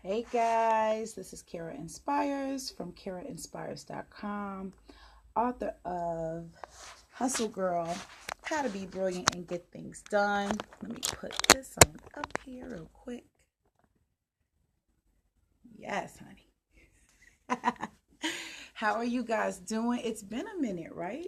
Hey guys, this is Kara Inspires from KaraInspires.com, author of Hustle Girl, How to Be Brilliant and Get Things Done. Let me put this on up here real quick. Yes, honey. How are you guys doing? It's been a minute, right?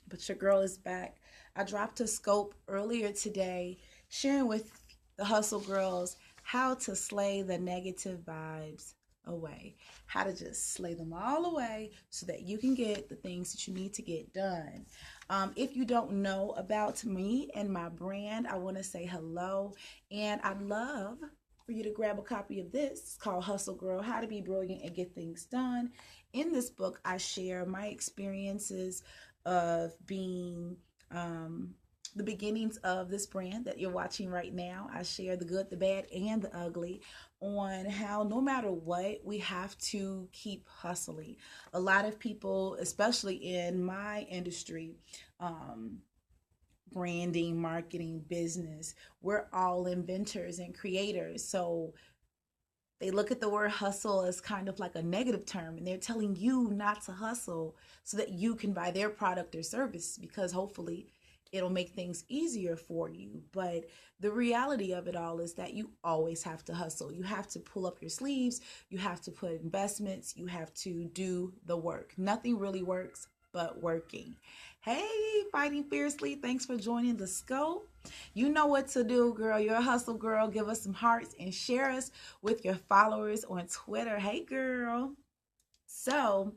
But your girl is back. I dropped a scope earlier today sharing with the Hustle Girls how to slay the negative vibes away, how to just slay them all away so that you can get the things that you need to get done. If you don't know about me and my brand, I want to say hello, and I'd love for you to grab a copy of this. It's called Hustle Girl, How to Be Brilliant and Get Things Done. In this book, I share my experiences of being the beginnings of this brand that you're watching right now. I share the good, the bad, and the ugly on how no matter what, we have to keep hustling. A lot of people, especially in my industry, branding, marketing, business, we're all inventors and creators. So they look at the word hustle as kind of like a negative term, and they're telling you not to hustle so that you can buy their product or service because hopefully it'll make things easier for you. But the reality of it all is that you always have to hustle. You have to pull up your sleeves, you have to put investments, you have to do the work. Nothing really works but working. Hey, Fighting Fiercely, thanks for joining the scope. You know what to do, girl. You're a hustle girl. Give us some hearts and share us with your followers on Twitter. Hey, girl. So,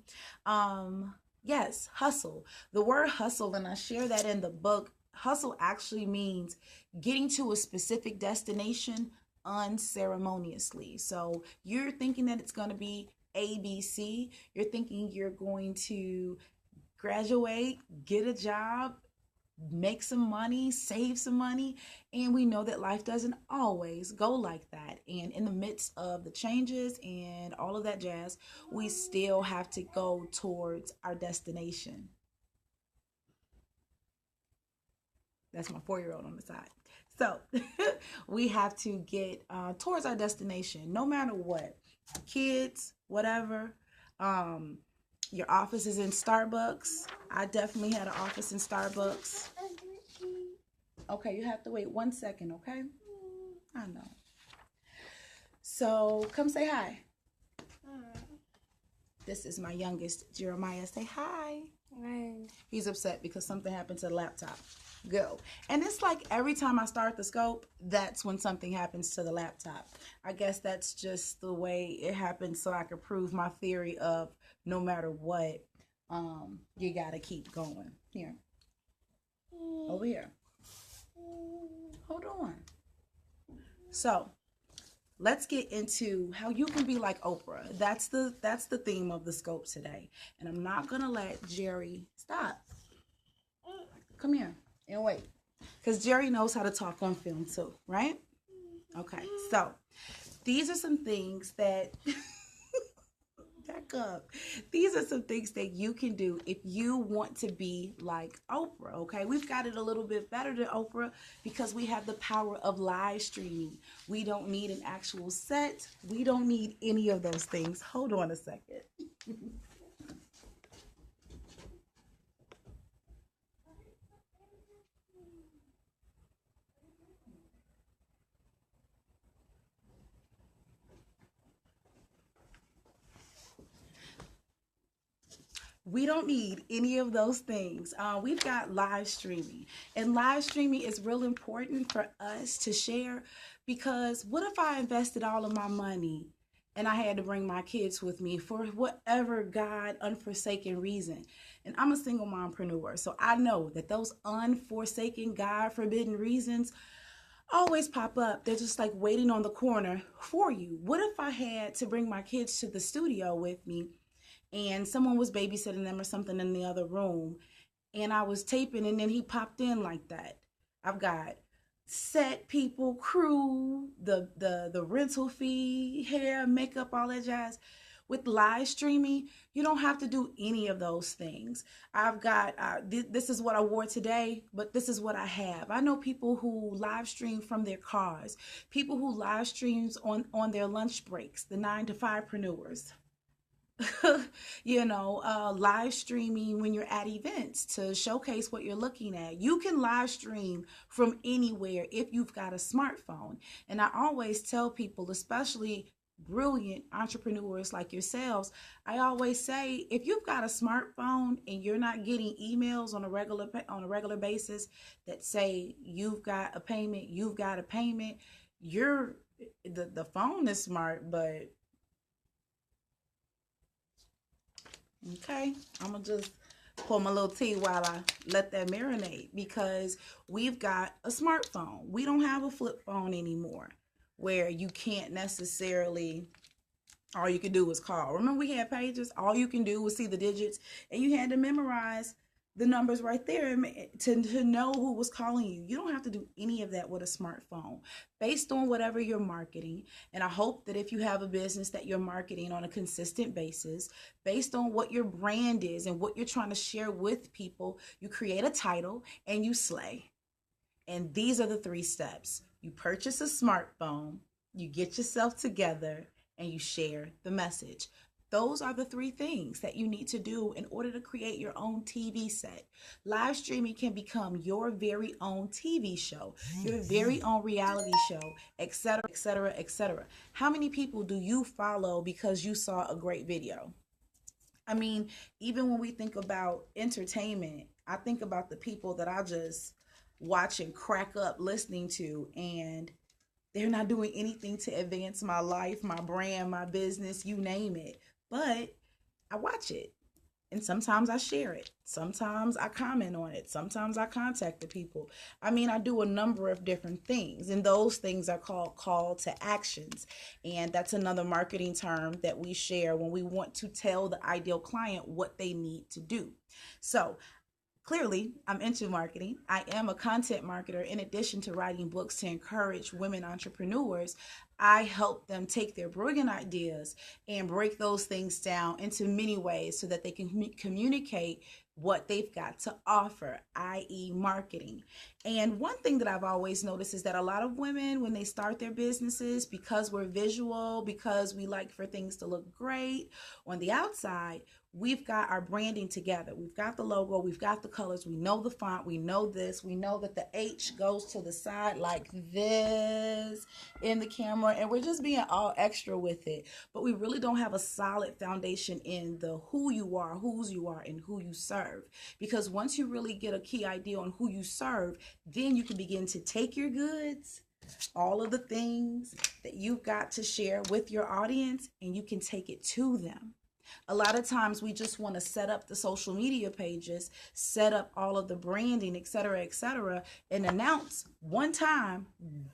yes, hustle. The word hustle, and I share that in the book, hustle actually means getting to a specific destination unceremoniously. So you're thinking that it's going to be ABC. You're thinking you're going to graduate, get a job, make some money, save some money. And we know that life doesn't always go like that. And in the midst of the changes and all of that jazz, we still have to go towards our destination. That's my 4-year-old on the side. So we have to get towards our destination no matter what. Kids, whatever. Um, your office is in Starbucks. I definitely had an office in Starbucks. Okay, you have to wait 1 second, okay? I know. So come say hi. This is my youngest, Jeremiah. Say hi. Hi. He's upset because something happened to the laptop. Go. And it's like every time I start the scope, that's when something happens to the laptop. I guess that's just the way it happens so I can prove my theory of no matter what, you got to keep going. Here. Over here. Hold on. So, let's get into how you can be like Oprah. That's the theme of the scope today. And I'm not gonna let Jerry stop. Come here and wait. Because Jerry knows how to talk on film too, right? Okay, so these are some things that back up. These are some things that you can do if you want to be like Oprah, okay? We've got it a little bit better than Oprah because we have the power of live streaming. We don't need an actual set. We don't need any of those things. Hold on a second. We don't need any of those things. We've got live streaming, and live streaming is real important for us to share because what if I invested all of my money and I had to bring my kids with me for whatever God unforsaken reason? And I'm a single mompreneur, so I know that those unforsaken, God forbidden reasons always pop up. They're just like waiting on the corner for you. What if I had to bring my kids to the studio with me and someone was babysitting them or something in the other room and I was taping and then he popped in like that? I've got set people, crew, the rental fee, hair, makeup, all that jazz. With live streaming, you don't have to do any of those things. I've got this is what I wore today, but this is what I have. I know people who live stream from their cars, people who live streams on their lunch breaks, the 9 to 5preneurs. Live streaming when you're at events to showcase what you're looking at. You can live stream from anywhere if you've got a smartphone. And I always tell people, especially brilliant entrepreneurs like yourselves, I always say, if you've got a smartphone and you're not getting emails on a regular basis that say you've got a payment, you're the phone is smart, but okay, I'm gonna just pour my little tea while I let that marinate, because we've got a smartphone. We don't have a flip phone anymore where you can't necessarily, all you can do is call. Remember, we had pages, all you can do was see the digits, and you had to memorize the numbers right there to know who was calling you. You don't have to do any of that with a smartphone, based on whatever you're marketing. And I hope that if you have a business that you're marketing on a consistent basis, based on what your brand is and what you're trying to share with people, you create a title and you slay. And these are the 3 steps. You purchase a smartphone, you get yourself together, and you share the message. Those are the 3 things that you need to do in order to create your own TV set. Live streaming can become your very own TV show, your very own reality show, etc., etc., etc. How many people do you follow because you saw a great video? I mean, even when we think about entertainment, I think about the people that I just watch and crack up listening to, and they're not doing anything to advance my life, my brand, my business, you name it. But I watch it. And sometimes I share it. Sometimes I comment on it. Sometimes I contact the people. I mean, I do a number of different things. And those things are called call to actions. And that's another marketing term that we share when we want to tell the ideal client what they need to do. So clearly, I'm into marketing. I am a content marketer. In addition to writing books to encourage women entrepreneurs, I help them take their brilliant ideas and break those things down into many ways so that they can communicate what they've got to offer, i.e., marketing. And one thing that I've always noticed is that a lot of women, when they start their businesses, because we're visual, because we like for things to look great on the outside, we've got our branding together. We've got the logo, we've got the colors, we know the font, we know this, we know that the H goes to the side like this in the camera, and we're just being all extra with it. But we really don't have a solid foundation in the who you are, whose you are, and who you serve. Because once you really get a key idea on who you serve, then you can begin to take your goods, all of the things that you've got to share with your audience, and you can take it to them. A lot of times we just want to set up the social media pages, set up all of the branding, et cetera, and announce one time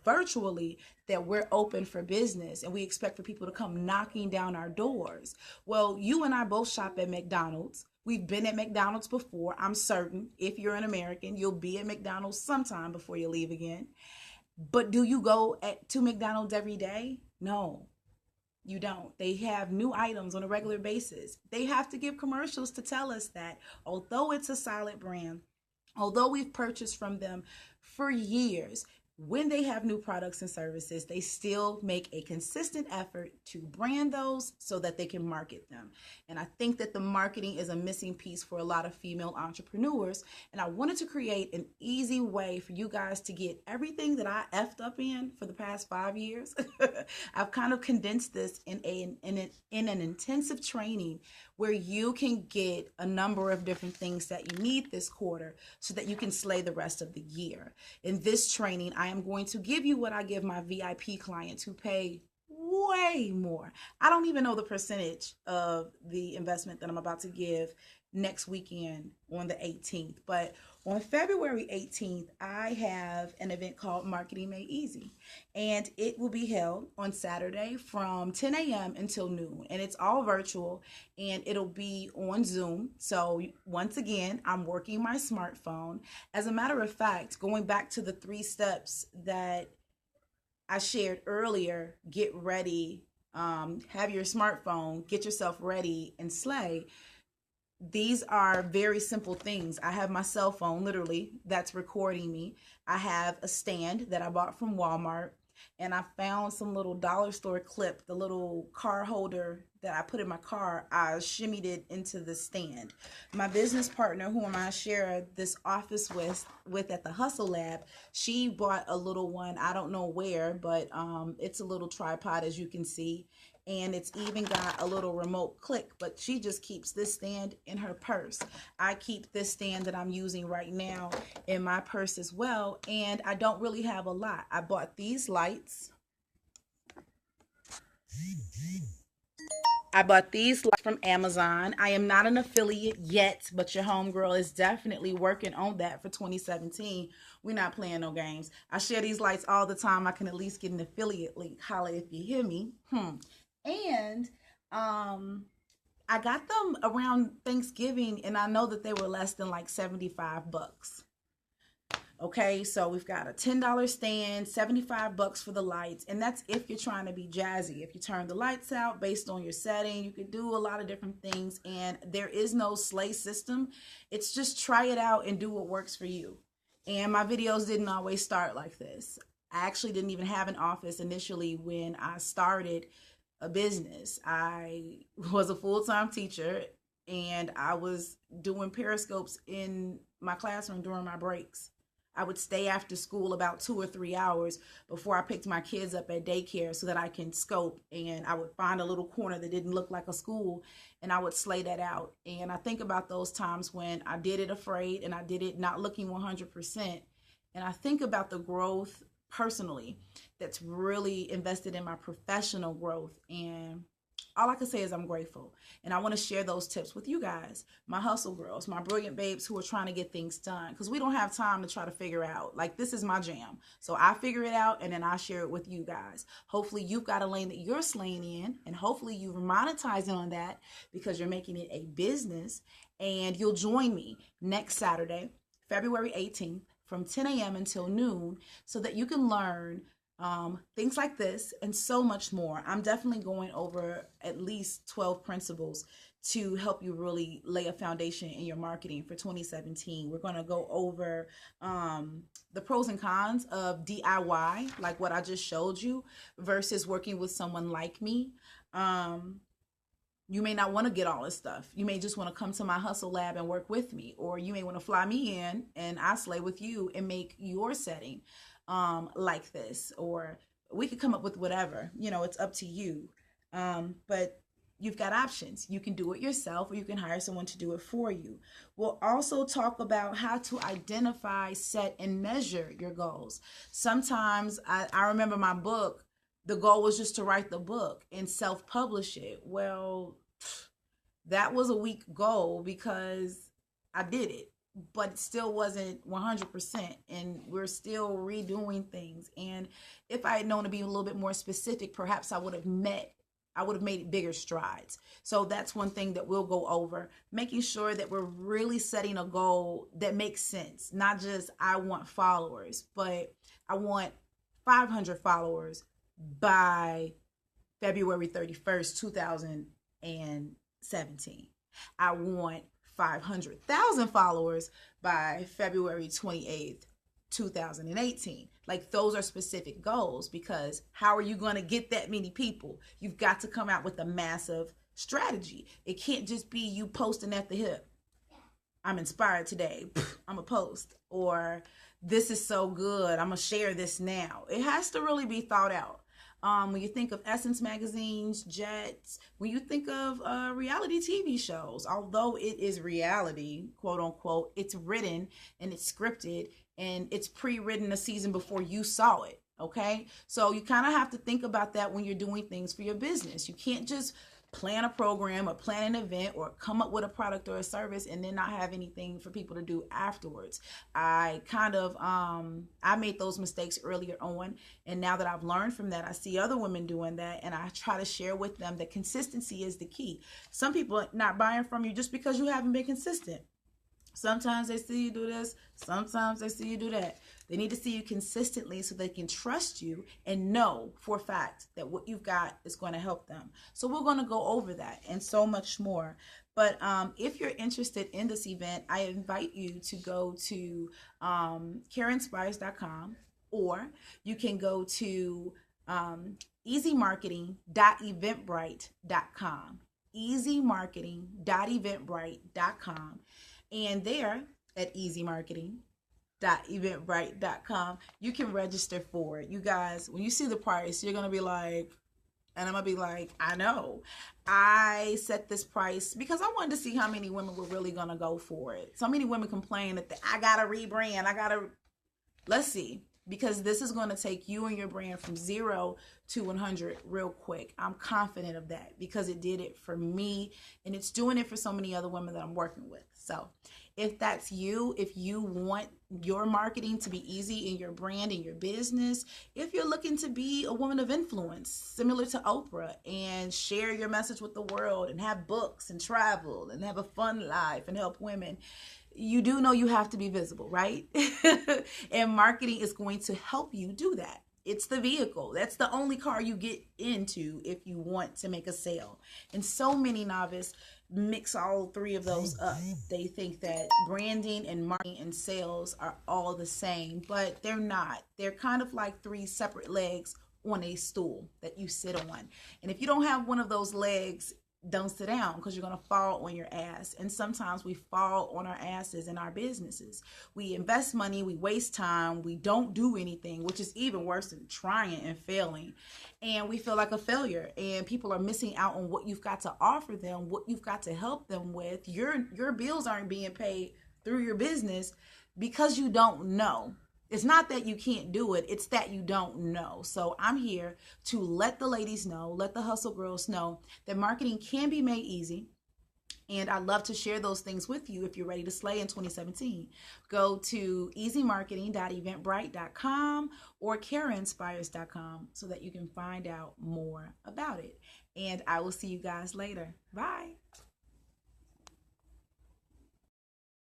virtually that we're open for business, and we expect for people to come knocking down our doors. Well, you and I both shop at McDonald's. We've been at McDonald's before. I'm certain if you're an American, you'll be at McDonald's sometime before you leave again. But do you go to McDonald's every day? No. You don't. They have new items on a regular basis. They have to give commercials to tell us that although it's a solid brand, although we've purchased from them for years, when they have new products and services, they still make a consistent effort to brand those so that they can market them. And I think that the marketing is a missing piece for a lot of female entrepreneurs. And I wanted to create an easy way for you guys to get everything that I effed up in for the past 5 years. I've kind of condensed this in an intensive training where you can get a number of different things that you need this quarter so that you can slay the rest of the year. In this training, I am going to give you what I give my VIP clients who pay way more. I don't even know the percentage of the investment that I'm about to give next weekend on the 18th. But on February 18th, I have an event called Marketing Made Easy. And it will be held on Saturday from 10 a.m. until noon. And it's all virtual, and it'll be on Zoom. So once again, I'm working my smartphone. As a matter of fact, going back to the 3 steps that I shared earlier, get ready have your smartphone, get yourself ready and slay. These are very simple things. I have my cell phone, literally, that's recording me. I have a stand that I bought from Walmart, and I found some little dollar store clip, the little car holder that I put in my car. I shimmied it into the stand. My business partner, whom I share this office with at the Hustle Lab, she bought a little one. I don't know where, but it's a little tripod, as you can see, and it's even got a little remote click, but she just keeps this stand in her purse. I keep this stand that I'm using right now in my purse as well, and I don't really have a lot. I bought these lights. I bought these lights from Amazon. I am not an affiliate yet, but your homegirl is definitely working on that for 2017. We're not playing no games. I share these lights all the time. I can at least get an affiliate link. Holla if you hear me. And I got them around Thanksgiving, and I know that they were less than like 75 bucks. Okay, so we've got a $10 stand, 75 bucks for the lights, and that's if you're trying to be jazzy. If you turn the lights out based on your setting, you can do a lot of different things, and there is no slay system. It's just try it out and do what works for you. And my videos didn't always start like this. I actually didn't even have an office initially when I started a business. I was a full-time teacher, and I was doing periscopes in my classroom during my breaks. I would stay after school about 2 or 3 hours before I picked my kids up at daycare so that I can scope, and I would find a little corner that didn't look like a school, and I would slay that out. And I think about those times when I did it afraid and I did it not looking 100%. And I think about the growth personally that's really invested in my professional growth, and all I can say is I'm grateful, and I want to share those tips with you guys, my hustle girls, my brilliant babes who are trying to get things done, because we don't have time to try to figure out, like, this is my jam, so I figure it out and then I share it with you guys. Hopefully you've got a lane that you're slaying in, and hopefully you're monetizing on that because you're making it a business, and you'll join me next Saturday, February 18th, from 10 a.m. until noon, so that you can learn things like this and so much more. I'm definitely going over at least 12 principles to help you really lay a foundation in your marketing for 2017. We're going to go over the pros and cons of DIY, like what I just showed you, versus working with someone like me. You may not want to get all this stuff. You may just want to come to my Hustle Lab and work with me, or you may want to fly me in and I slay with you and make your setting like this, or we could come up with whatever, it's up to you. But you've got options. You can do it yourself, or you can hire someone to do it for you. We'll also talk about how to identify, set, and measure your goals. Sometimes I remember my book, the goal was just to write the book and self-publish it. Well, that was a weak goal because I did it, but it still wasn't 100%, and we're still redoing things. And if I had known to be a little bit more specific, perhaps I would have made bigger strides. So that's one thing that we'll go over, making sure that we're really setting a goal that makes sense. Not just, I want followers, but I want 500 followers by February 31st, 2017. I want 500,000 followers by February 28th, 2018. Like, those are specific goals, because how are you going to get that many people? You've got to come out with a massive strategy. It can't just be you posting at the hip. I'm inspired today, I'm a post, or this is so good, I'm gonna share this now. It has to really be thought out. When you think of Essence magazines, Jets, when you think of reality TV shows, although it is reality, quote unquote, it's written and it's scripted and it's pre-written a season before you saw it, okay? So you kind of have to think about that when you're doing things for your business. You can't just plan a program or plan an event or come up with a product or a service and then not have anything for people to do afterwards. I made those mistakes earlier on, and now that I've learned from that, I see other women doing that, and I try to share with them that consistency is the key. Some people are not buying from you just because you haven't been consistent. Sometimes they see you do this, sometimes they see you do that. They need to see you consistently so they can trust you and know for a fact that what you've got is going to help them. So we're going to go over that and so much more. But if you're interested in this event, I invite you to go to KarenSpires.com, or you can go to easymarketing.eventbrite.com. easymarketing.eventbrite.com. And there at easymarketing.eventbrite.com, you can register for it. You guys, when you see the price, you're going to be like, and I'm going to be like, I know. I set this price because I wanted to see how many women were really going to go for it. So many women complain that I got to rebrand. Let's see. Because this is going to take you and your brand from 0 to 100 real quick. I'm confident of that because it did it for me, and it's doing it for so many other women that I'm working with. So if that's you, if you want your marketing to be easy in your brand and your business, if you're looking to be a woman of influence, similar to Oprah, and share your message with the world and have books and travel and have a fun life and help women, you do know you have to be visible, right? And marketing is going to help you do that. It's the vehicle. That's the only car you get into if you want to make a sale. And so many novices mix all three of those up. They think that branding and marketing and sales are all the same, but they're not. They're kind of like three separate legs on a stool that you sit on. And if you don't have one of those legs, don't sit down, because you're going to fall on your ass. And sometimes we fall on our asses in our businesses. We invest money, we waste time, we don't do anything, which is even worse than trying and failing. And we feel like a failure, and people are missing out on what you've got to offer them, what you've got to help them with. Your bills aren't being paid through your business because you don't know. It's not that you can't do it, it's that you don't know. So I'm here to let the ladies know, let the hustle girls know that marketing can be made easy. And I'd love to share those things with you if you're ready to slay in 2017. Go to easymarketing.eventbrite.com or KarenSpires.com so that you can find out more about it. And I will see you guys later. Bye.